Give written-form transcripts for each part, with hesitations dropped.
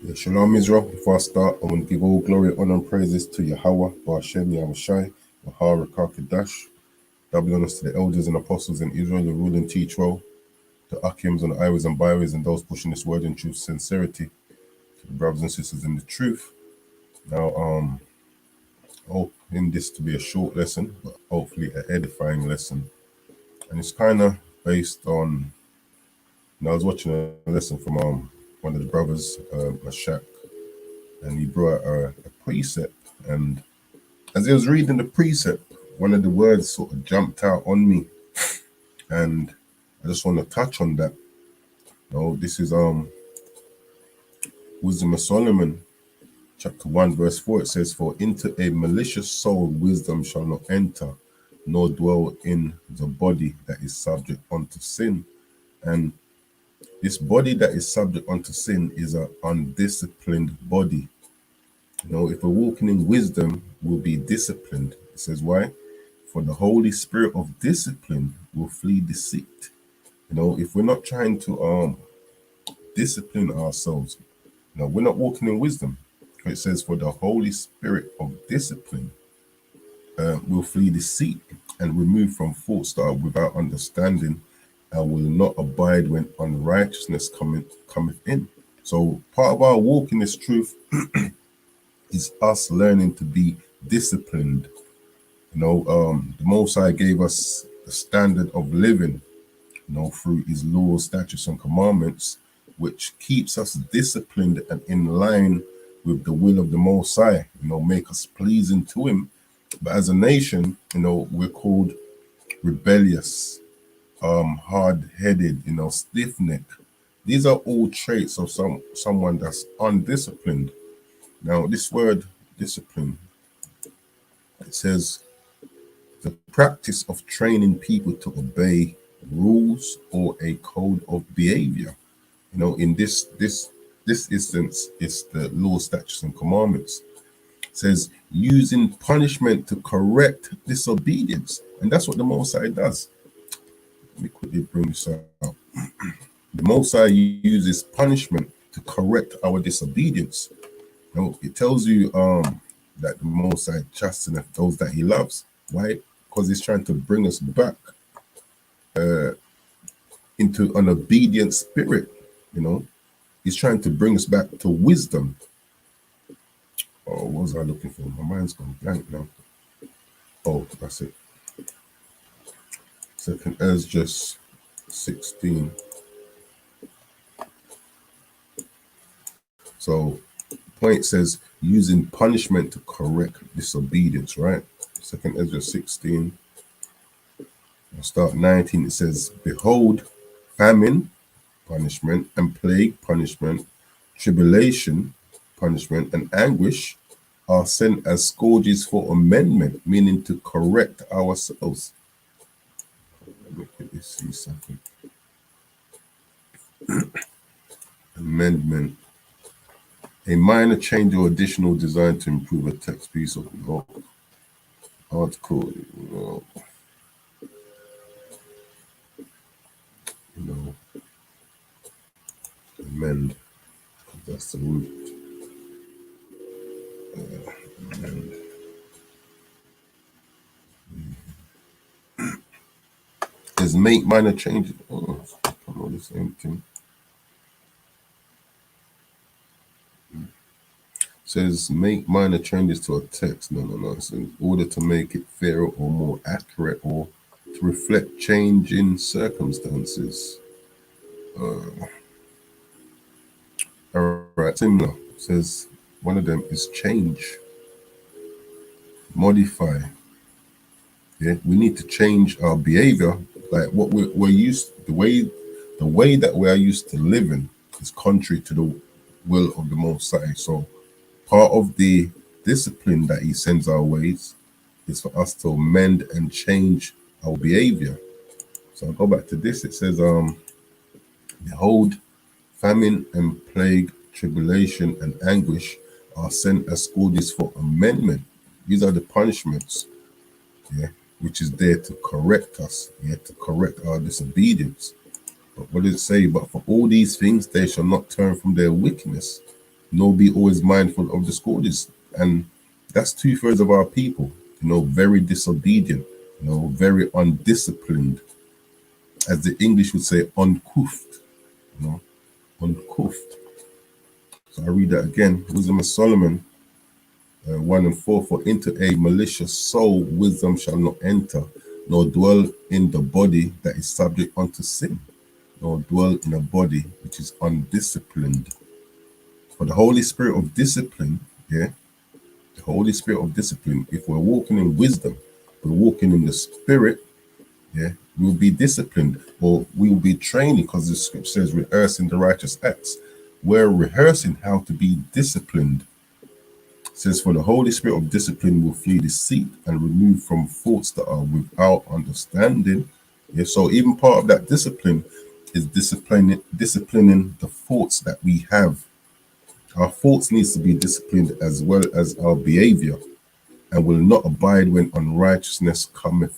Yeah, Shalom Israel. Before I start, I want to give all glory, honor, and praises to Yahweh, Ba'ashem Yahushai, Mahara Kakadash. Double honors to the elders and apostles in Israel, the rule and teach role, the Akims and the Iwas and Biwas, and those pushing this word in truth, sincerity, to the brothers and sisters in the truth. Now, hoping this to be a short lesson, but hopefully an edifying lesson. And it's kind of based on, I was watching a lesson from one of the brothers, Mashak, and he brought a precept. And as he was reading the precept, one of the words sort of jumped out on me, and I just want to touch on that. This is Wisdom of Solomon, chapter 1, verse 4. It says, "For into a malicious soul wisdom shall not enter, nor dwell in the body that is subject unto sin." And this body that is subject unto sin is an undisciplined body. If we're walking in wisdom, we'll be disciplined. It says why? For the Holy Spirit of discipline will flee deceit. If we're not trying to discipline ourselves, we're not walking in wisdom. It says, for the Holy Spirit of discipline will flee deceit and remove from thoughts that are without understanding, and will not abide when unrighteousness cometh in. So part of our walk in this truth is us learning to be disciplined. The Most High gave us the standard of living, through his laws, statutes, and commandments, which keeps us disciplined and in line with the will of the Most High, make us pleasing to him. But as a nation, we're called rebellious, hard-headed, stiff-necked. These are all traits of someone that's undisciplined. Now, this word discipline, it says the practice of training people to obey rules or a code of behavior. In this instance, it's the law, statutes, and commandments. It says using punishment to correct disobedience, and that's what the Most High does. Let me quickly bring this out. The Most High uses punishment to correct our disobedience. It tells you that the Most High chasteneth those that he loves. Why? Because he's trying to bring us back into an obedient spirit. He's trying to bring us back to wisdom. Oh, what was I looking for? My mind's gone blank now. Oh, that's it. Second Ezra 16. So, point says using punishment to correct disobedience, right? Second Ezra 16. I'll start 19. It says, "Behold, famine, punishment, and plague, punishment, tribulation, punishment, and anguish are sent as scourges for amendment," meaning to correct ourselves. Let me quickly see something. Amendment. A minor change or additional design to improve a text piece of law. Article, amend. That's the root. Amend. Is make minor changes. Oh, come on, the same thing. Says make minor changes to a text. No. It's in order to make it fairer or more accurate, or to reflect change in circumstances. All right, similar. Says one of them is change, modify. Yeah, we need to change our behavior, like what we're used. The way that we are used to living is contrary to the will of the Most High. So part of the discipline that he sends our ways is for us to amend and change our behavior. So I'll go back to this. It says, "Behold, famine and plague, tribulation and anguish are sent as scourges for amendment." These are the punishments, which is there to correct us, to correct our disobedience. But what does it say? "But for all these things they shall not turn from their wickedness." nor be always mindful of the scourges. And that's 2/3 of our people, very disobedient, very undisciplined, as the English would say, uncouthed, uncouthed. So I read that again. Wisdom of Solomon 1 and 4, for into a malicious soul wisdom shall not enter, nor dwell in the body that is subject unto sin, nor dwell in a body which is undisciplined. For the Holy Spirit of discipline, the Holy Spirit of discipline, if we're walking in wisdom, we're walking in the Spirit, we'll be disciplined, or we will be training, because the scripture says rehearsing the righteous acts. We're rehearsing how to be disciplined. It says, for the Holy Spirit of discipline will flee deceit and remove from thoughts that are without understanding. So even part of that discipline is disciplining the thoughts that we have. Our thoughts needs to be disciplined as well as our behavior, and will not abide when unrighteousness cometh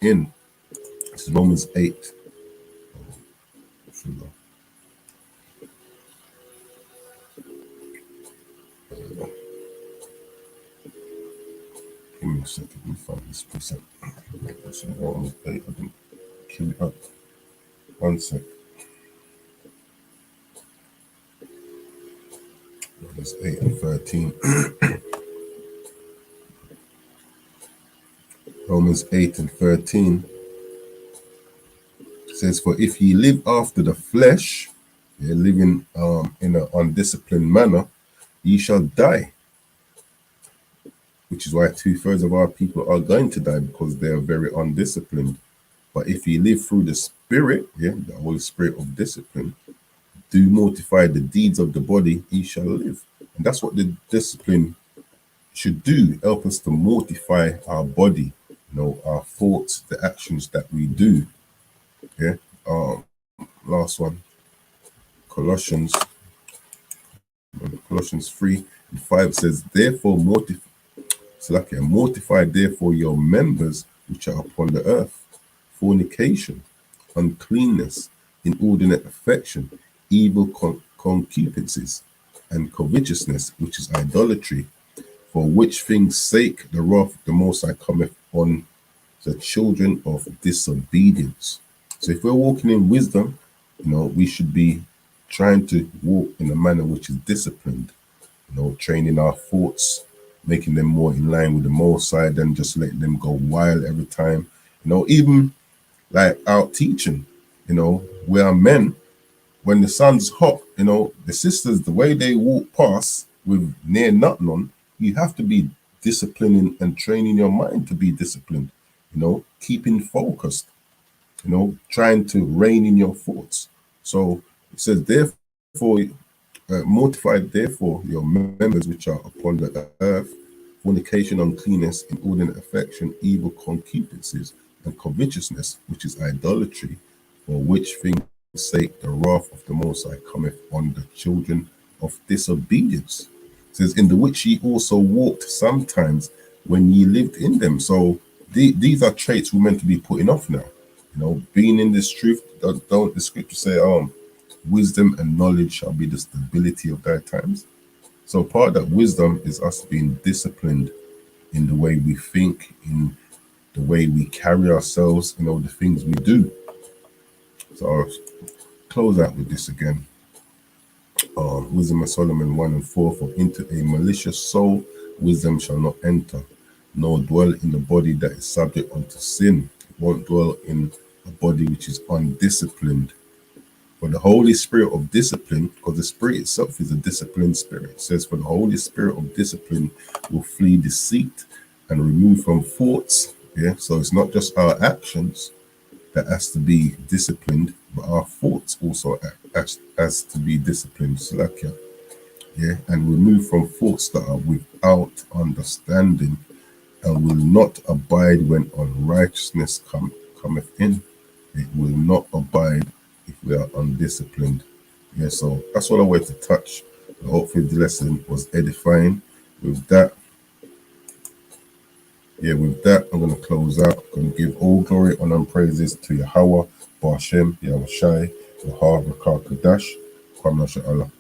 in. This is Romans 8. Give me a second, let me find this precept. That's Romans 8. I didn't kill it up. 1 sec. Romans 8 and 13. Romans 8 and 13 says, for if ye live after the flesh, living in an undisciplined manner, ye shall die. Which is why 2/3 of our people are going to die, because they are very undisciplined. But if ye live through the Spirit, the Holy Spirit of discipline, do mortify the deeds of the body, ye shall live. And that's what the discipline should do, help us to mortify our body, our thoughts, the actions that we do. Last one, Colossians 3 and 5 says, therefore mortify therefore your members which are upon the earth, fornication, uncleanness, inordinate affection, evil concupiscences, and covetousness, which is idolatry, for which things sake the wrath of the Most High cometh on the children of disobedience. So if we're walking in wisdom, we should be trying to walk in a manner which is disciplined, training our thoughts, making them more in line with the Most High than just letting them go wild every time. Even like out teaching, we are men. When the sun's hot, the sisters, the way they walk past with near nothing on, you have to be disciplining and training your mind to be disciplined, keeping focused, trying to rein in your thoughts. So it says, therefore, mortify therefore your members which are upon the earth, fornication, uncleanness, inordinate affection, evil concupiscences, and covetousness, which is idolatry, for which things sake the wrath of the Most High cometh on the children of disobedience. It says, in the which ye also walked sometimes when ye lived in them. So these are traits we're meant to be putting off now. Being in this truth, don't the scripture say, wisdom and knowledge shall be the stability of thy times. So part of that wisdom is us being disciplined in the way we think, in the way we carry ourselves, the things we do. So I'll close out with this again. Wisdom of Solomon 1 and 4, for into a malicious soul wisdom shall not enter, nor dwell in the body that is subject unto sin. It won't dwell in a body which is undisciplined. For the Holy Spirit of discipline, because the Spirit itself is a disciplined spirit, it says, for the Holy Spirit of discipline will flee deceit and remove from thoughts. So it's not just our actions that has to be disciplined, but our thoughts also has to be disciplined. And remove from thoughts that are without understanding, and will not abide when unrighteousness cometh in. It will not abide if we are undisciplined. So that's what I wanted to touch. Hopefully the lesson was edifying. With that, I'm going to close out. I'm going to give all glory, honor, and praises to Yahweh, Ba'ashem, Yahweh Shai, Yahweh, Rakah, Kadash, Kwam Nasha Allah.